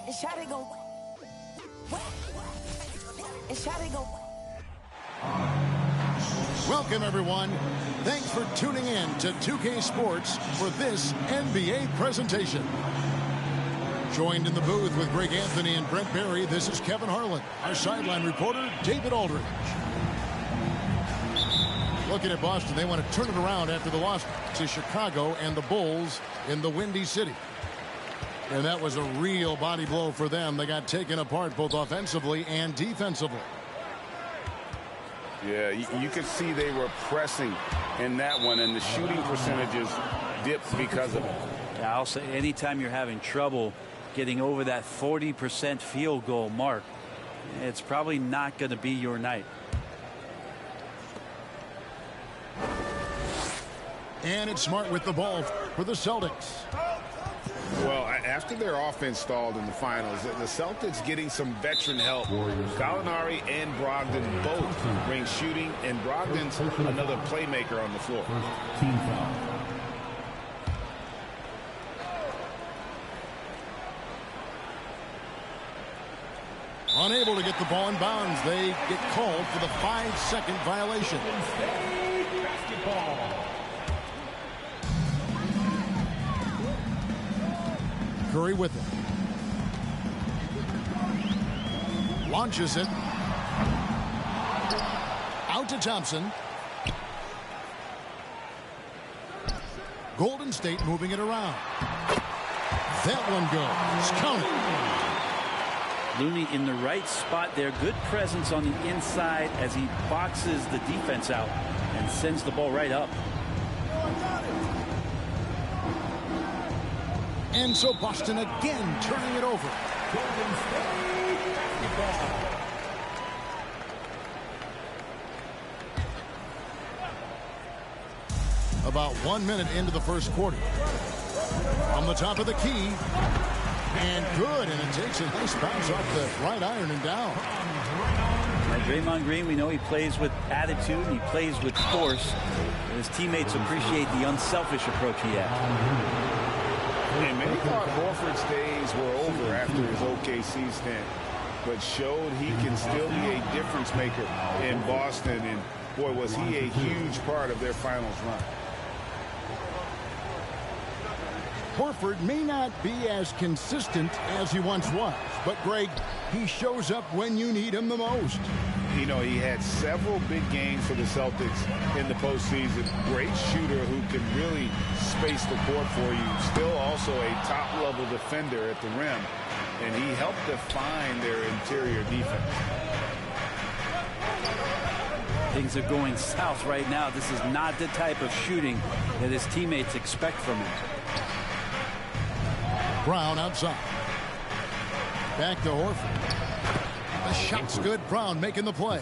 And shawty go. And shawty go. Welcome, everyone. Thanks for tuning in to 2K Sports for this NBA presentation. Joined in the booth with Greg Anthony and Brent Barry, this is Kevin Harlan. Our sideline reporter, David Aldridge. Looking at Boston, they want to turn it around after the loss to Chicago and the Bulls in the Windy City. And that was a real body blow for them. They got taken apart both offensively and defensively. Yeah, you could see they were pressing in that one, and the shooting percentages dipped because of it. Yeah, I'll say anytime you're having trouble getting over that 40% field goal mark, it's probably not going to be your night. And it's Smart with the ball for the Celtics. Well, after their offense stalled in the finals, the Celtics getting some veteran help. Gallinari and Brogdon both bring shooting, and Brogdon's another playmaker on the floor. Team foul. Unable to get the ball in bounds. They get called for the 5-second violation. Curry with it. Launches it. Out to Thompson. Golden State moving it around. That one goes. Count it. Looney in the right spot there. Good presence on the inside as he boxes the defense out and sends the ball right up. And so Boston again turning it over. About 1 minute into the first quarter. From the top of the key. And good. And it takes a nice bounce off the right iron and down. Like Draymond Green, we know he plays with attitude and he plays with force. His teammates appreciate the unselfish approach he has. And many thought Horford's days were over after his OKC stint, but showed he can still be a difference maker in Boston. And boy, was he a huge part of their finals run. Horford may not be as consistent as he once was, but Greg, he shows up when you need him the most. You know, he had several big games for the Celtics in the postseason. Great shooter who can really space the court for you. Still also a top-level defender at the rim. And he helped define their interior defense. Things are going south right now. This is not the type of shooting that his teammates expect from him. Brown outside. Back to Horford. The shot's good. Brown making the play.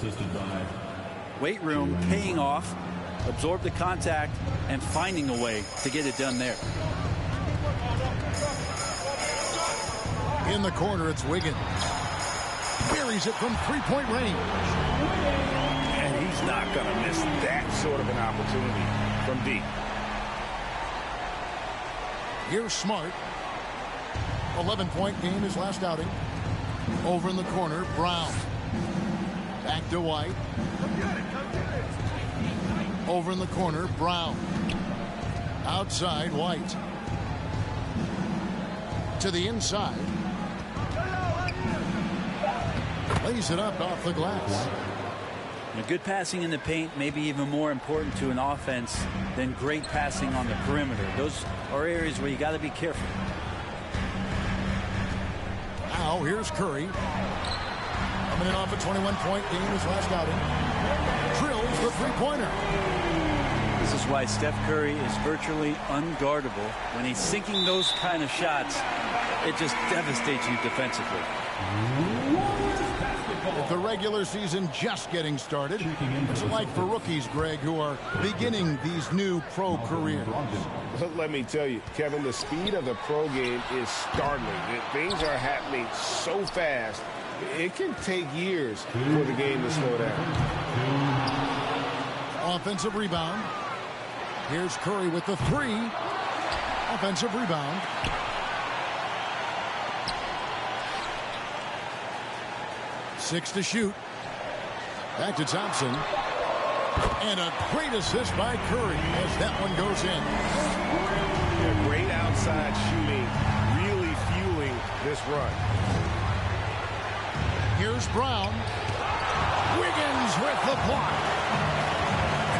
Weight room paying off, absorb the contact, and finding a way to get it done there. In the corner, it's Wiggins. Buries it from three-point range. And he's not going to miss that sort of an opportunity from deep. Here's Smart. 11-point game his last outing. Over in the corner, Brown. Back to White. Over in the corner, Brown. Outside, White. To the inside. Lays it up off the glass. And good passing in the paint may be even more important to an offense than great passing on the perimeter. Those are areas where you got to be careful. Now here's Curry. Coming in off a 21-point game his last outing. Drills the three-pointer. This is why Steph Curry is virtually unguardable. When he's sinking those kind of shots, it just devastates you defensively. With the regular season just getting started, what's it like for rookies, Greg, who are beginning these new pro careers? Let me tell you, Kevin, the speed of the pro game is startling. Things are happening so fast, it can take years for the game to slow down. Offensive rebound. Here's Curry with the three. Offensive rebound. 6 to shoot. Back to Thompson. And a great assist by Curry as that one goes in. Yeah, great outside shooting, really fueling this run. Here's Brown. Wiggins with the block.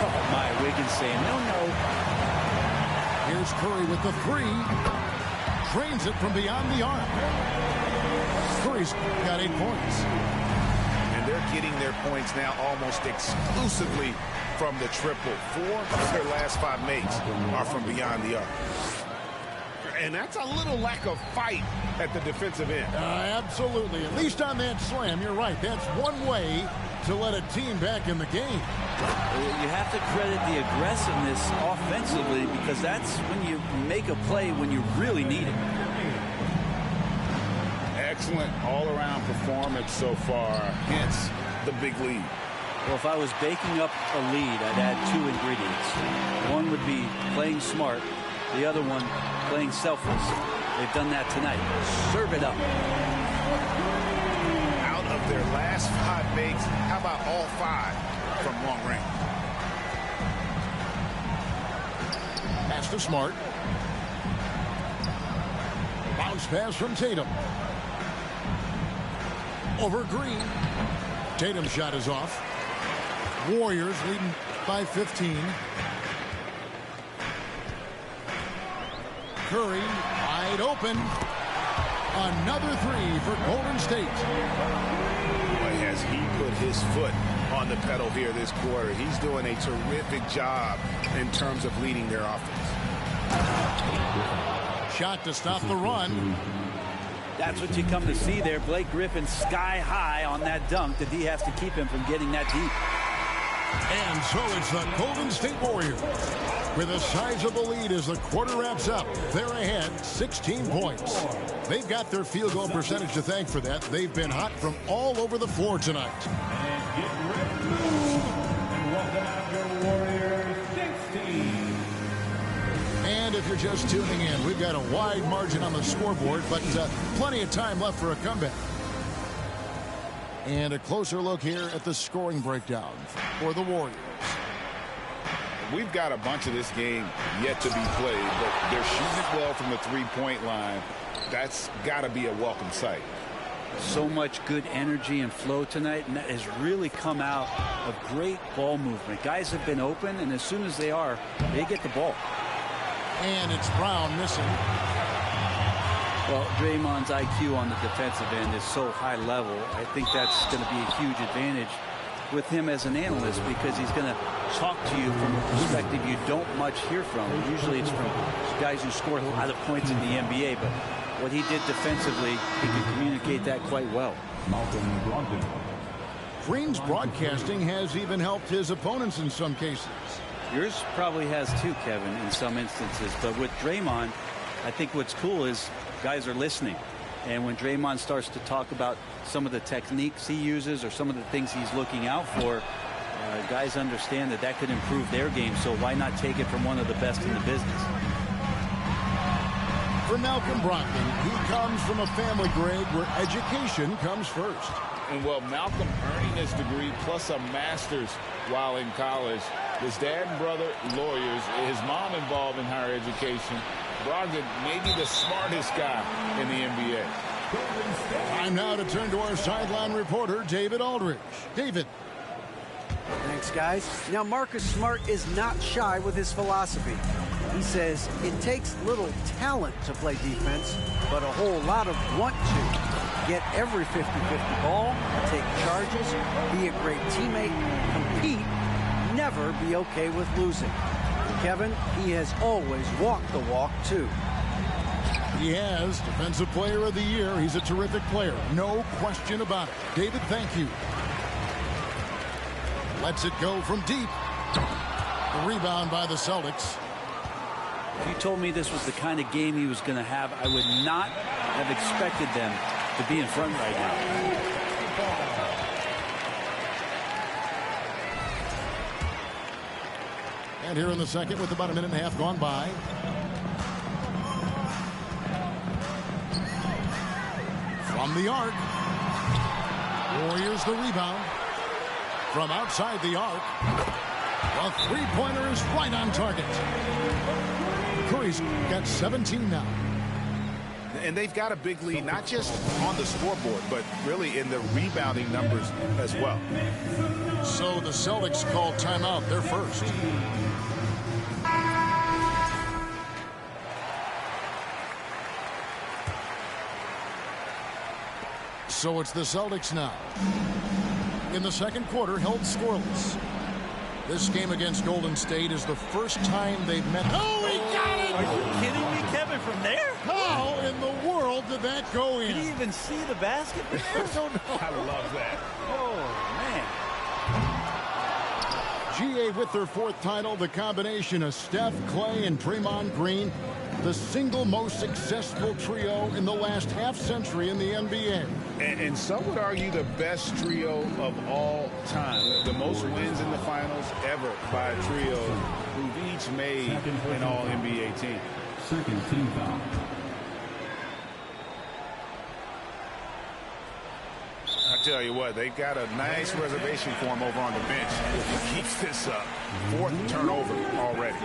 Oh my, Wiggins saying no, no. Here's Curry with the 3. Drains it from beyond the arc. Curry's got 8 points. And they're getting their points now almost exclusively from the triple. 4 of their last 5 makes are from beyond the arc. And that's a little lack of fight at the defensive end. Absolutely. At least on that slam, you're right. That's one way to let a team back in the game. You have to credit the aggressiveness offensively because that's when you make a play when you really need it. Excellent all-around performance so far, hence the big lead. Well, if I was baking up a lead, I'd add 2 ingredients. One would be playing smart. The other one, playing selfless. They've done that tonight. Serve it up. Out of their last 5 makes, how about all 5 from long range? Pass to Smart. Bounce pass from Tatum. Over Green. Tatum's shot is off. Warriors leading by 15. Curry wide open. Another 3 for Golden State. Boy, has he put his foot on the pedal here this quarter. He's doing a terrific job in terms of leading their offense. Shot to stop the run. That's what you come to see there. Blake Griffin sky high on that dunk. The D has to keep him from getting that deep. And so it's the Golden State Warriors with a sizable lead as the quarter wraps up. They're ahead 16 points. They've got their field goal percentage to thank for that. They've been hot from all over the floor tonight. And if you're just tuning in, we've got a wide margin on the scoreboard, but plenty of time left for a comeback. And a closer look here at the scoring breakdown for the Warriors. We've got a bunch of this game yet to be played, but they're shooting it well from the three-point line. That's got to be a welcome sight. So much good energy and flow tonight, and that has really come out of great ball movement. Guys have been open, and as soon as they are, they get the ball. And it's Brown missing. Well, Draymond's IQ on the defensive end is so high level. I think that's going to be a huge advantage with him as an analyst because he's going to talk to you from a perspective you don't much hear from. Usually it's from guys who score a lot of points in the NBA, but what he did defensively, he can communicate that quite well. Green's broadcasting has even helped his opponents in some cases. Yours probably has too, Kevin, in some instances. But with Draymond, I think what's cool is guys are listening. And when Draymond starts to talk about some of the techniques he uses or some of the things he's looking out for, guys understand that that could improve their game. So why not take it from one of the best in the business? For Malcolm Brogdon, he comes from a family, Greg, where education comes first. And well, Malcolm earning his degree plus a master's while in college. His dad and brother, lawyers. His mom involved in higher education. Brogdon, maybe the smartest guy in the NBA. Time now to turn to our sideline reporter, David Aldridge. David. Thanks, guys. Now, Marcus Smart is not shy with his philosophy. He says it takes little talent to play defense, but a whole lot of want to. Get every 50-50 ball, take charges, be a great teammate, compete, never be okay with losing. Kevin, he has always walked the walk, too. He has Defensive Player of the Year. He's a terrific player. No question about it. David, thank you. Lets it go from deep. The rebound by the Celtics. If you told me this was the kind of game he was going to have, I would not have expected them to be in front right now. And here in the second with about a minute and a half gone by. From the arc. Warriors the rebound. From outside the arc. The three-pointer is right on target. Curry's got 17 now. And they've got a big lead, not just on the scoreboard, but really in the rebounding numbers as well. So the Celtics call timeout. They're first. So it's the Celtics now. In the second quarter, held scoreless. This game against Golden State is the first time they've met. Oh, he got it! Are you kidding me, Kevin, from there? How in the world did that go in? Did he even see the basket from there? I don't know. I love that. Oh, man. GA with their fourth title, the combination of Steph, Clay, and Draymond Green, the single most successful trio in the last half-century in the NBA. And some would argue the best trio of all time. The most wins in the finals ever by a trio who've each made an all-NBA team. Second team foul. I tell you what, they've got a nice reservation for him over on the bench. He keeps this up. Fourth turnover already.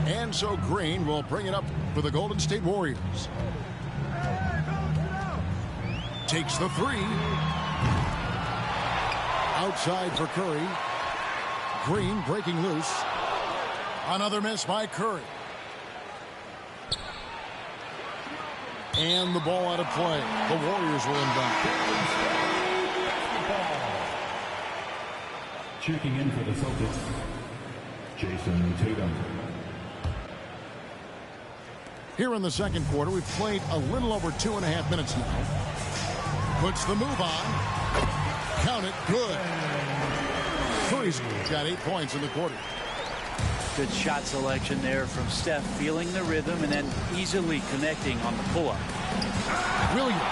And so Green will bring it up for the Golden State Warriors. Takes the three. Outside for Curry. Green breaking loose. Another miss by Curry. And the ball out of play. The Warriors will inbound. Checking in for the Celtics, Jason Tatum. Here in the second quarter, we've played a little over 2.5 minutes now. Puts the move on. Count it. Good. Curry's got 8 points in the quarter. Good shot selection there from Steph, feeling the rhythm and then easily connecting on the pull-up. Williams.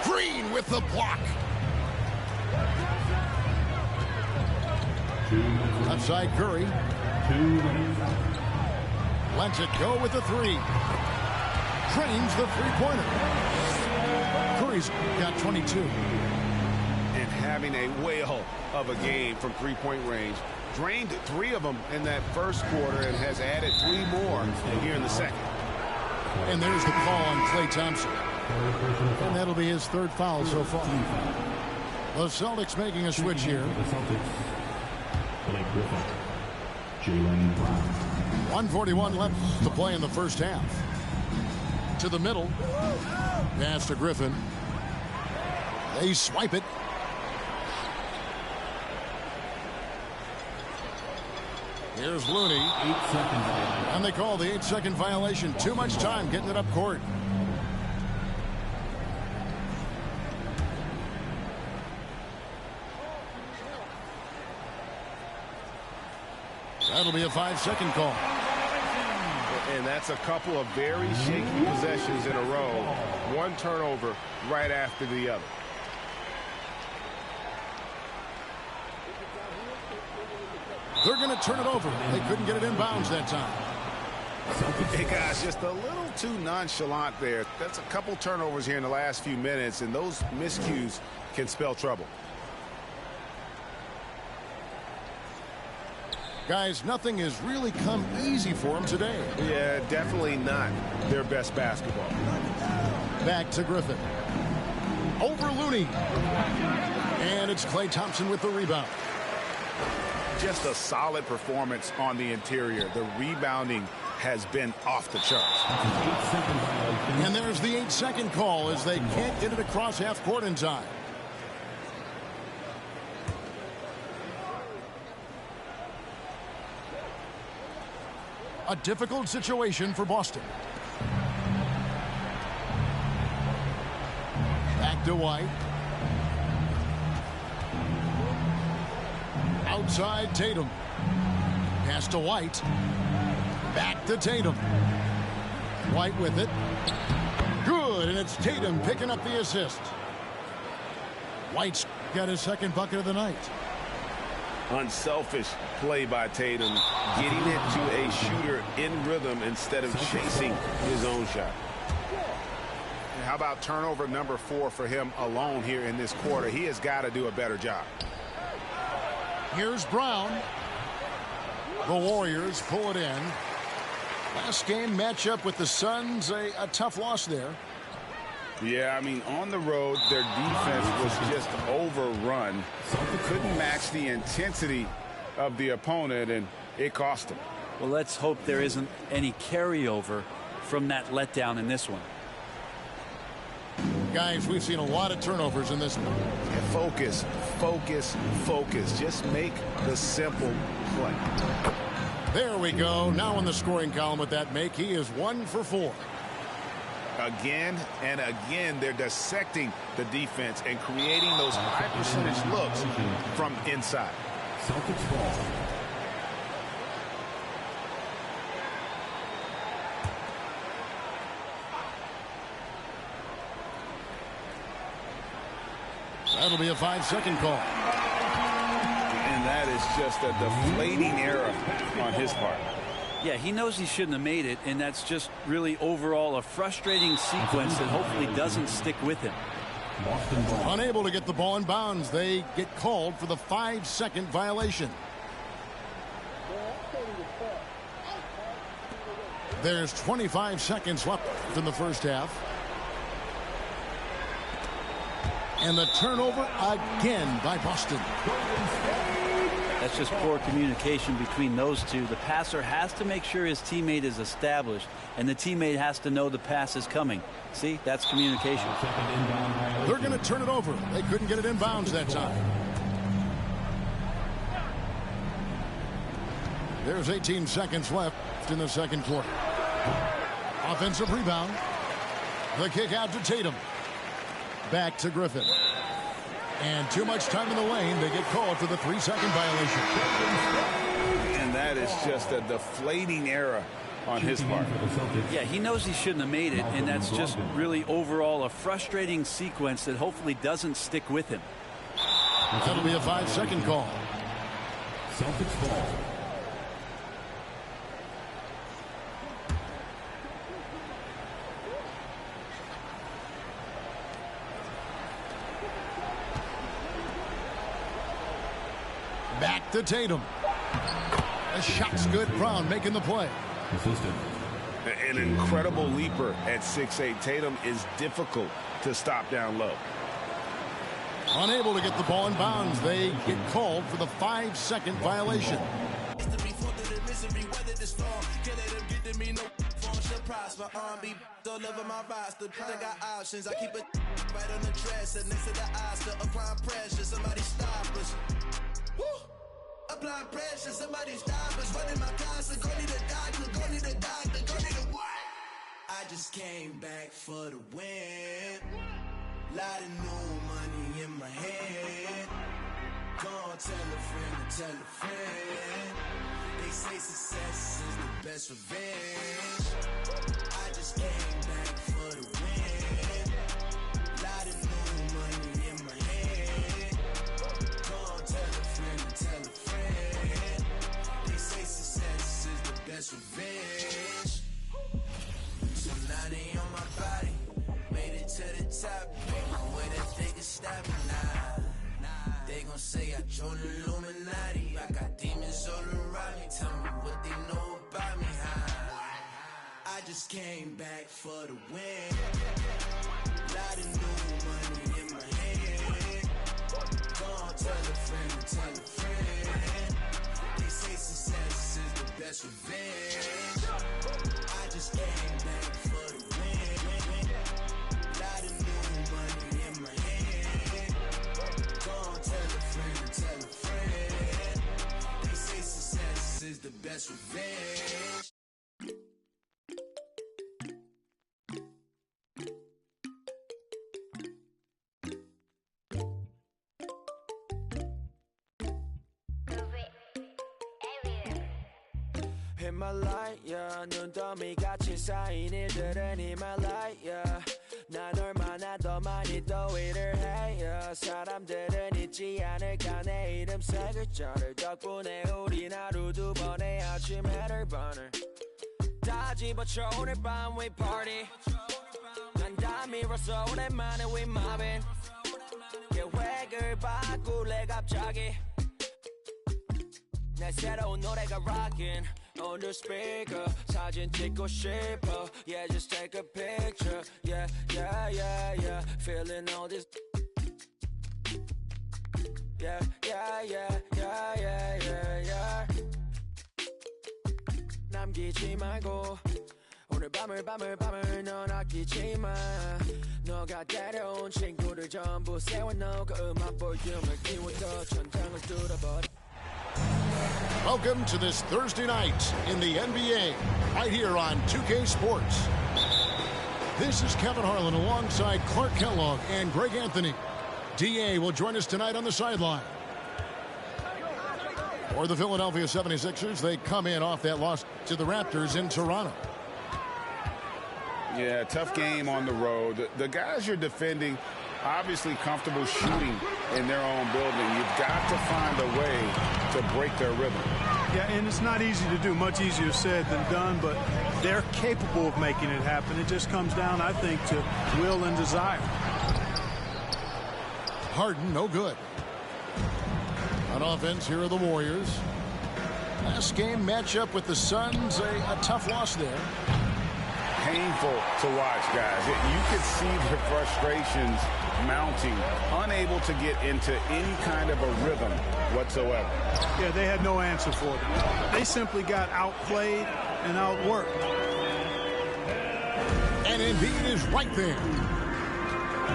Green with the block. Outside Curry. Lets it go with the three. Drains the three-pointer. Curry's got 22. And having a whale of a game from three-point range. Drained 3 of them in that first quarter and has added 3 more here in the second. And there's the call on Klay Thompson. And that'll be his 3rd foul so far. The Celtics making a switch here. Blake Griffin. Jaylen Brown. 1:41 left to play in the first half. To the middle. Pass to Griffin. They swipe it. Here's Looney. 8 seconds. And they call the 8-second violation. Too much time getting it up court. That'll be a 5-second call. And that's a couple of very shaky possessions in a row. One turnover right after the other. They're going to turn it over. They couldn't get it in bounds that time. Hey, guys, just a little too nonchalant there. That's a couple turnovers here in the last few minutes, and those miscues can spell trouble. Guys, nothing has really come easy for them today. Yeah, definitely not their best basketball. Back to Griffin. Over Looney. And it's Klay Thompson with the rebound. Just a solid performance on the interior. The rebounding has been off the charts. And there's the 8-second call as they can't get it across half court in time. A difficult situation for Boston. Back to White. Outside Tatum. Pass to White. Back to Tatum. White with it. Good, and it's Tatum picking up the assist. White's got his 2nd bucket of the night. Unselfish play by Tatum, getting it to a shooter in rhythm instead of chasing his own shot. How about turnover number 4 for him alone here in this quarter? He has got to do a better job. Here's Brown. The Warriors pull it in. Last game matchup with the Suns, a tough loss there. Yeah, I mean, on the road, their defense was just overrun. Couldn't match the intensity of the opponent, and it cost them. Well, let's hope there isn't any carryover from that letdown in this one. Guys, we've seen a lot of turnovers in this one. And focus, focus, focus. Just make the simple play. There we go. Now in the scoring column with that make, he is 1 for 4. Again and again, they're dissecting the defense and creating those high percentage looks from inside. Celtics ball. That'll be a 5-second call. And that is just a deflating error on his part. Yeah, he knows he shouldn't have made it, and that's just really overall a frustrating sequence that hopefully doesn't stick with him. Unable to get the ball in bounds, they get called for the 5-second violation. There's 25 seconds left in the first half. And the turnover again by Boston. That's just poor communication between those two. The passer has to make sure his teammate is established, and the teammate has to know the pass is coming. See, that's communication. They're going to turn it over. They couldn't get it in bounds that time. There's 18 seconds left in the second quarter. Offensive rebound. The kick out to Tatum. Back to Griffin. And too much time in the lane. They get called for the 3-second violation. And that is just a deflating error on his part. Yeah, he knows he shouldn't have made it, and that's just really overall a frustrating sequence that hopefully doesn't stick with him. That'll be a 5-second call. Celtics ball. Back to Tatum. The shot's good. Brown making the play. Assistant. An incredible leaper at 6'8". Tatum is difficult to stop down low. Unable to get the ball in bounds. They get called for the 5-second violation. Applying pressure, somebody stop us. Running my concert, go need a doctor, go need a doctor, go need a what? I just came back for the win. Lot of new money in my head. Go on, tell a friend to tell a friend. They say success is the best revenge. I just came back for the win. Lot of new money in my head. Go on, tell a friend to tell a friend. Success is the best revenge. So now they on my body. Made it to the top. Ain't no way that they can stop me now. They gon' say I joined the Illuminati. I got demons all around me. Tell me what they know about me. I just came back for the win. Lot of new money in my head. Go on, tell a friend, tell a friend. They say success is the best revenge. I just came back for the win. Lot of new money in my head. Go on, tell a friend, tell a friend. They say success is the best revenge. 히말라야 눈더미같이 쌓인 일들은 히말라야 난 얼마나 더 많이 더위를 해요 사람들은 잊지 않을까 내 이름 세 글자를 덕분에 우린 하루 두 번의 아침 해를 버는 다 집어쳐 오늘 밤 we party 난 다 밤이로써 오랜만에 with Marvin 계획을 바꿀래 갑자기 내 새로운 노래가 rockin' on the speaker 사진 찍고 싶어 yeah just take a picture yeah yeah yeah yeah feeling all this yeah yeah yeah yeah yeah yeah yeah 남기지 말고 오늘 밤을 넌 아끼지 마 너가 데려온 친구들 전부 세워놓고 음악 볼륨을 키워도 천장을 뚫어버려. Welcome to this Thursday night in the NBA, right here on 2K Sports. This is Kevin Harlan alongside Clark Kellogg and Greg Anthony. DA will join us tonight on the sideline. For the Philadelphia 76ers, they come in off that loss to the Raptors in Toronto. Yeah, tough game on the road. The guys you're defending, obviously comfortable shooting in their own building. You've got to find a way to break their rhythm. Yeah, and it's not easy to do, much easier said than done, but they're capable of making it happen. It just comes down, I think, to will and desire. Harden, no good. On offense, here are the Warriors. Last game matchup with the Suns, a tough loss there. Painful to watch, guys. You could see the frustrations mounting, unable to get into any kind of a rhythm whatsoever. Yeah, they had no answer for them. They simply got outplayed and outworked. And Embiid is right there.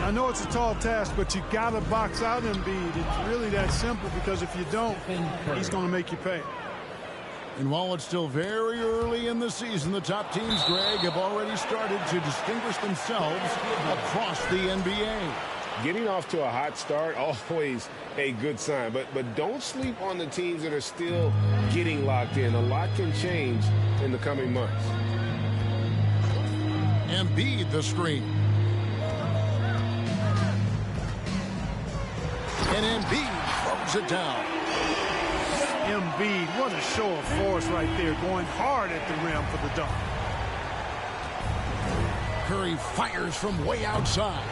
I know it's a tall task, but you got to box out Embiid. It's really that simple because if you don't, he's going to make you pay. And while it's still very early in the season, the top teams, Greg, have already started to distinguish themselves across the NBA. Getting off to a hot start, always a good sign. But don't sleep on the teams that are still getting locked in. A lot can change in the coming months. Embiid the screen. And Embiid throws it down. Embiid, what a show of force right there, going hard at the rim for the dunk. Curry fires from way outside.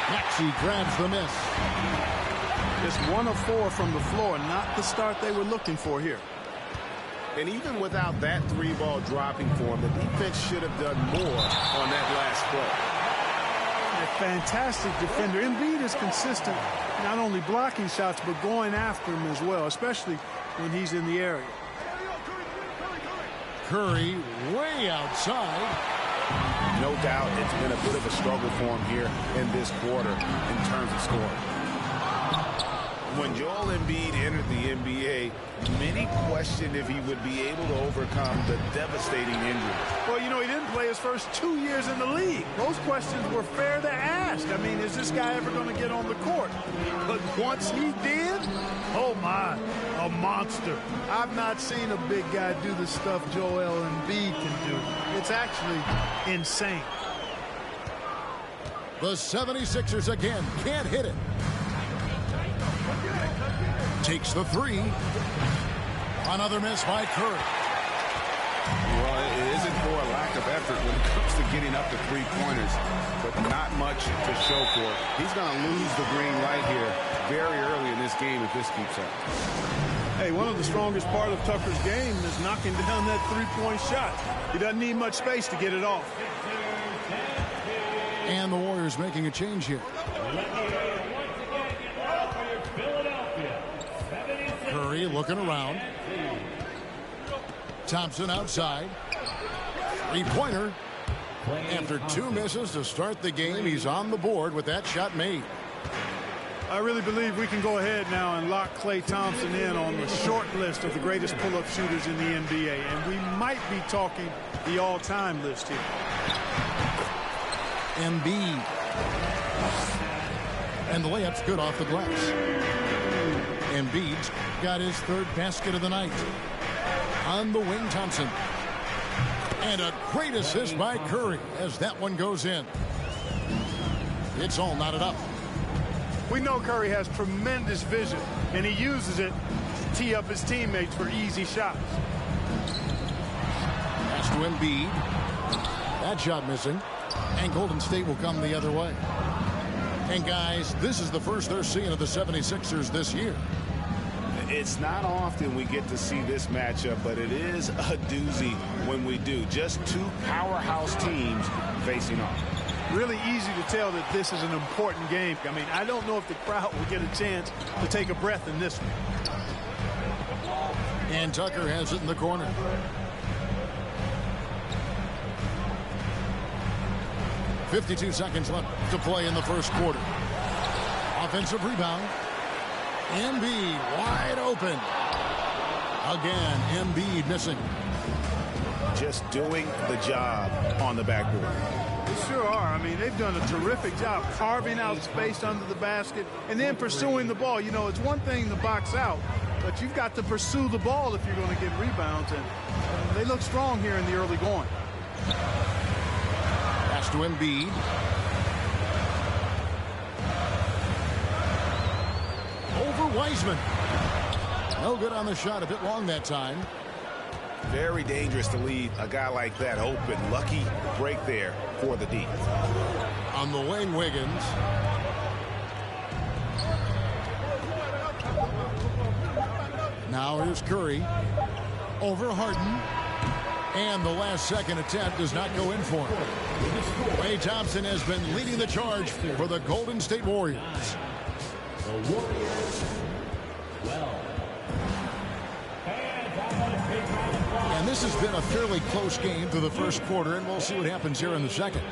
Maxey grabs the miss. Just 1 of 4 from the floor, not the start they were looking for here. And even without that 3-ball dropping for him, the defense should have done more on that last play. A fantastic defender. Embiid is consistent, not only blocking shots, but going after them as well, especially when he's in the area. Curry way outside. No doubt it's been a bit of a struggle for him here in this quarter in terms of scoring. When Joel Embiid entered the NBA, many questioned if he would be able to overcome the devastating injury. Well, you know, he didn't play his first 2 years in the league. Those questions were fair to ask. I mean, is this guy ever going to get on the court? But once he did, oh my, a monster. I've not seen a big guy do the stuff Joel Embiid can do. It's actually insane. The 76ers again can't hit it. Takes the three. Another miss by Curry. Well, it isn't for a lack of effort when it comes to getting up to three-pointers, but not much to show for it. He's going to lose the green light here very early in this game if this keeps up. Hey, one of the strongest part of Tucker's game is knocking down that three-point shot. He doesn't need much space to get it off. And the Warriors making a change here. Curry looking around. Thompson outside. Three-pointer. After 2 misses to start the game, he's on the board with that shot made. I really believe we can go ahead now and lock Klay Thompson in on the short list of the greatest pull-up shooters in the NBA. And we might be talking the all-time list here. Embiid. And the layup's good off the glass. Embiid's got his 3rd basket of the night. On the wing, Thompson. And a great assist by Curry as that one goes in. It's all knotted up. We know Curry has tremendous vision, and he uses it to tee up his teammates for easy shots. Pass to Embiid. That shot missing. And Golden State will come the other way. And guys, this is the first they're seeing of the 76ers this year. It's not often we get to see this matchup, but it is a doozy when we do. Just two powerhouse teams facing off. Really easy to tell that this is an important game. I mean, I don't know if the crowd will get a chance to take a breath in this one. And Tucker has it in the corner. .52 seconds left to play in the first quarter. Offensive rebound. Embiid wide open. Again, Embiid missing. Just doing the job on the backboard. They sure are. I mean, they've done a terrific job carving out space under the basket and then pursuing the ball. You know, it's one thing to box out, but you've got to pursue the ball if you're going to get rebounds. And they look strong here in the early going. Pass to Embiid. Over Wiseman. No good on the shot. A bit long that time. Very dangerous to leave a guy like that open. Lucky break there for the D. On the wing, Wiggins. Now here's Curry. Over Harden. And the last second attempt does not go in for him. Klay Thompson has been leading the charge for the Golden State Warriors. The Warriors 12. And this has been a fairly close game through the first quarter, and we'll see what happens here in the second.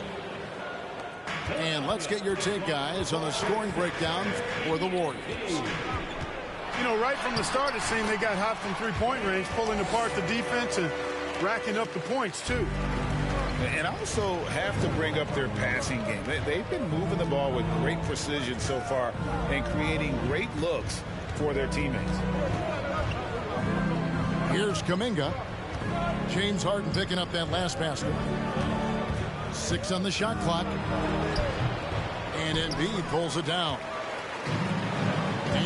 And let's get your take, guys, on the scoring breakdown for the Warriors. You know, right from the start, it seemed they got hot from three-point range, pulling apart the defense and racking up the points, too. And also have to bring up their passing game. They've been moving the ball with great precision so far and creating great looks for their teammates. Here's Kuminga. James Harden picking up that last basket. 6 on the shot clock. And Embiid pulls it down.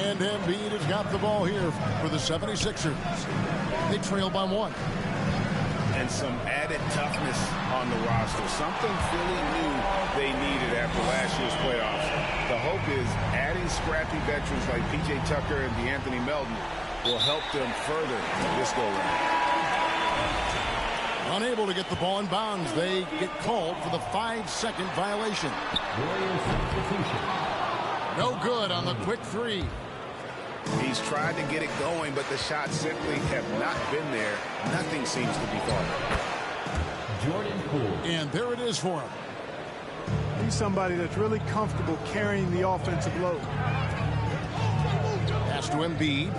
And Embiid has got the ball here for the 76ers. They trail by 1. And some added toughness on the roster. Something Philly knew they needed after last year's playoffs. The hope is adding scrappy veterans like P.J. Tucker and DeAnthony Melton will help them further this go-round. Unable to get the ball in bounds. They get called for the 5-second violation. No good on the quick three. He's tried to get it going, but the shots simply have not been there. Nothing seems to be falling. Jordan Poole. And there it is for him. He's somebody that's really comfortable carrying the offensive load. Pass to Embiid.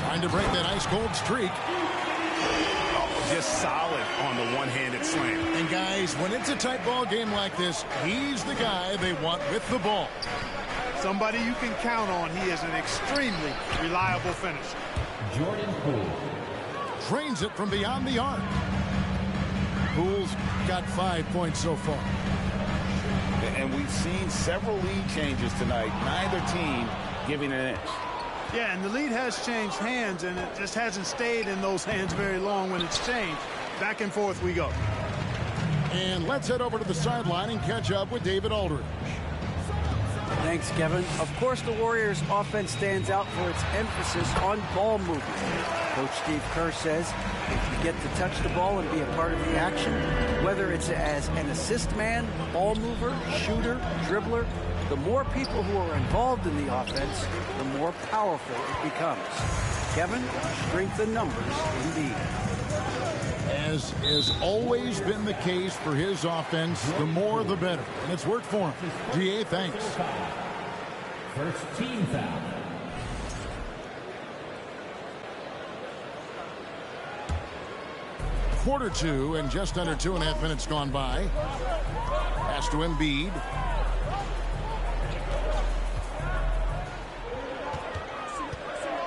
Trying to break that ice-cold streak. Just solid on the one-handed slam. And guys, when it's a tight ball game like this, he's the guy they want with the ball. Somebody you can count on. He is an extremely reliable finisher. Jordan Poole. Trains it from beyond the arc. Poole's got 5 points so far. And we've seen several lead changes tonight. Neither team giving an inch. Yeah, and the lead has changed hands, and it just hasn't stayed in those hands very long when it's changed. Back and forth we go. And let's head over to the sideline and catch up with David Aldridge. Thanks, Kevin. Of course, the Warriors' offense stands out for its emphasis on ball movement. Coach Steve Kerr says if you get to touch the ball and be a part of the action, whether it's as an assist man, ball mover, shooter, dribbler, the more people who are involved in the offense, the more powerful it becomes. Kevin, strength in numbers indeed. As has always been the case for his offense, the more the better. And it's worked for him. GA, thanks. First team foul. Quarter 2 and just under 2.5 minutes gone by. Pass to Embiid.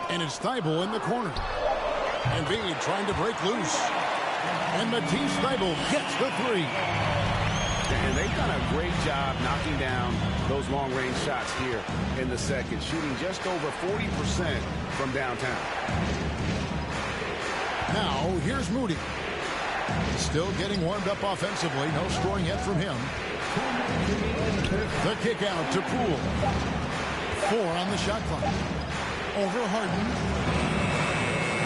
And it's Thibault in the corner. Embiid trying to break loose. And Matisse Thibault gets the three. And they've done a great job knocking down those long-range shots here in the second, shooting just over 40% from downtown. Now, here's Moody. Still getting warmed up offensively. No scoring yet from him. The kick out to Poole. 4 on the shot clock. Over Harden.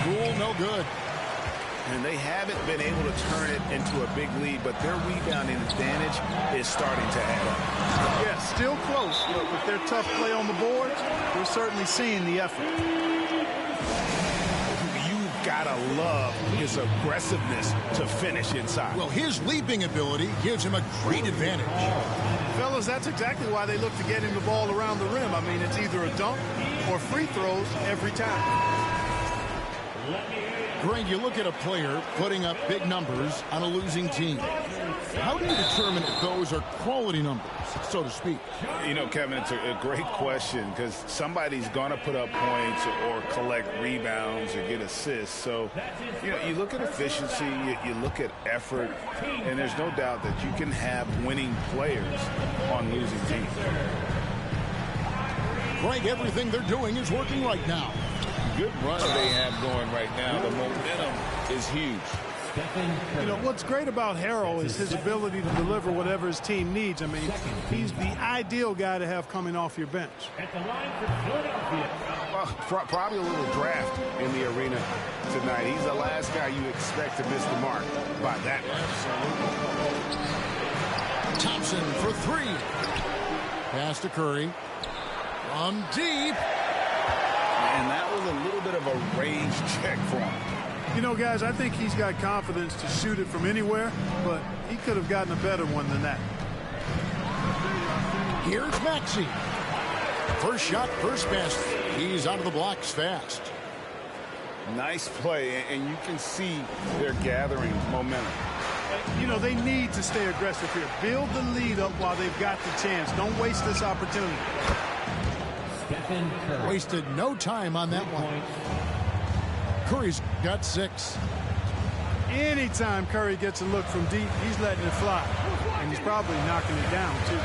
Poole, no good. And they haven't been able to turn it into a big lead, but their rebounding advantage is starting to add up. Yeah, still close, but with their tough play on the board, we're certainly seeing the effort. You've got to love his aggressiveness to finish inside. Well, his leaping ability gives him a great advantage. Fellas, that's exactly why they look to get him the ball around the rim. I mean, it's either a dunk or free throws every time. Greg, you look at a player putting up big numbers on a losing team. How do you determine if those are quality numbers, so to speak? You know, Kevin, it's a great question because somebody's going to put up points or collect rebounds or get assists. So, you know, you look at efficiency, you look at effort, and there's no doubt that you can have winning players on losing teams. Greg, everything they're doing is working right now. Good run they have going right now. The momentum is huge. You know, what's great about Harrell is his ability to deliver whatever his team needs. I mean, he's the ideal guy to have coming off your bench. Well, probably a little draft in the arena tonight. He's the last guy you expect to miss the mark by that much. Thompson for 3. Pass to Curry. From deep. And that was a little bit of a range check for him. You know, guys, I think he's got confidence to shoot it from anywhere, but he could have gotten a better one than that. Here's Maxey. First shot, first best. He's out of the blocks fast. Nice play, and you can see they're gathering momentum. You know, they need to stay aggressive here. Build the lead up while they've got the chance. Don't waste this opportunity. Wasted no time on that one. Curry's got 6. Anytime Curry gets a look from deep, he's letting it fly. And he's probably knocking it down, too.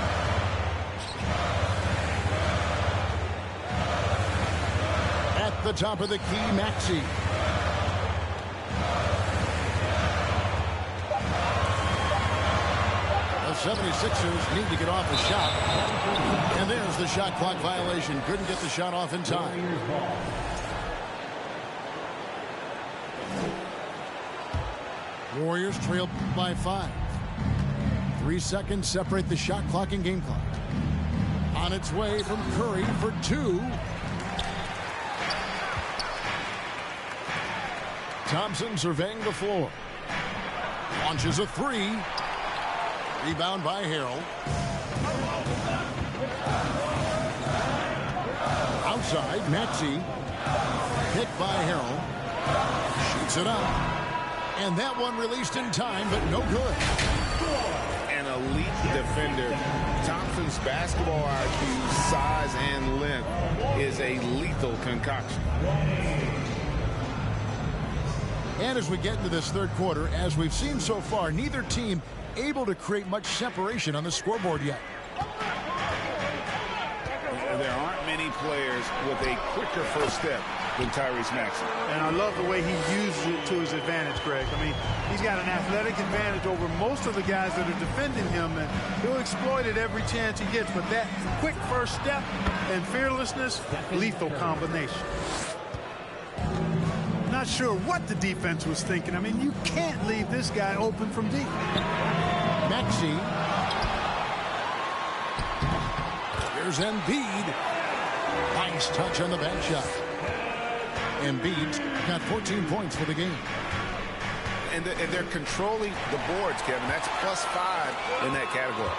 At the top of the key, Maxey. The 76ers need to get off a shot. And there's the shot clock violation. Couldn't get the shot off in time. Warriors trail by 5. 3 seconds separate the shot clock and game clock. On its way from Curry for 2. Thompson surveying the floor. Launches a 3. Rebound by Harrell. Outside, Maxey. Hit by Harrell. Shoots it up. And that one released in time, but no good. An elite defender. Thompson's basketball IQ, size, and length is a lethal concoction. And as we get into this third quarter, as we've seen so far, neither team able to create much separation on the scoreboard yet. There aren't many players with a quicker first step than Tyrese Maxey. And I love the way he uses it to his advantage, Greg. I mean, he's got an athletic advantage over most of the guys that are defending him, and he'll exploit it every chance he gets. But that quick first step and fearlessness, lethal combination. Not sure what the defense was thinking. I mean, you can't leave this guy open from deep. Maxey. Here's Embiid. Nice touch on the back shot. Embiid's got 14 points for the game. And they're controlling the boards, Kevin. That's +5 in that category.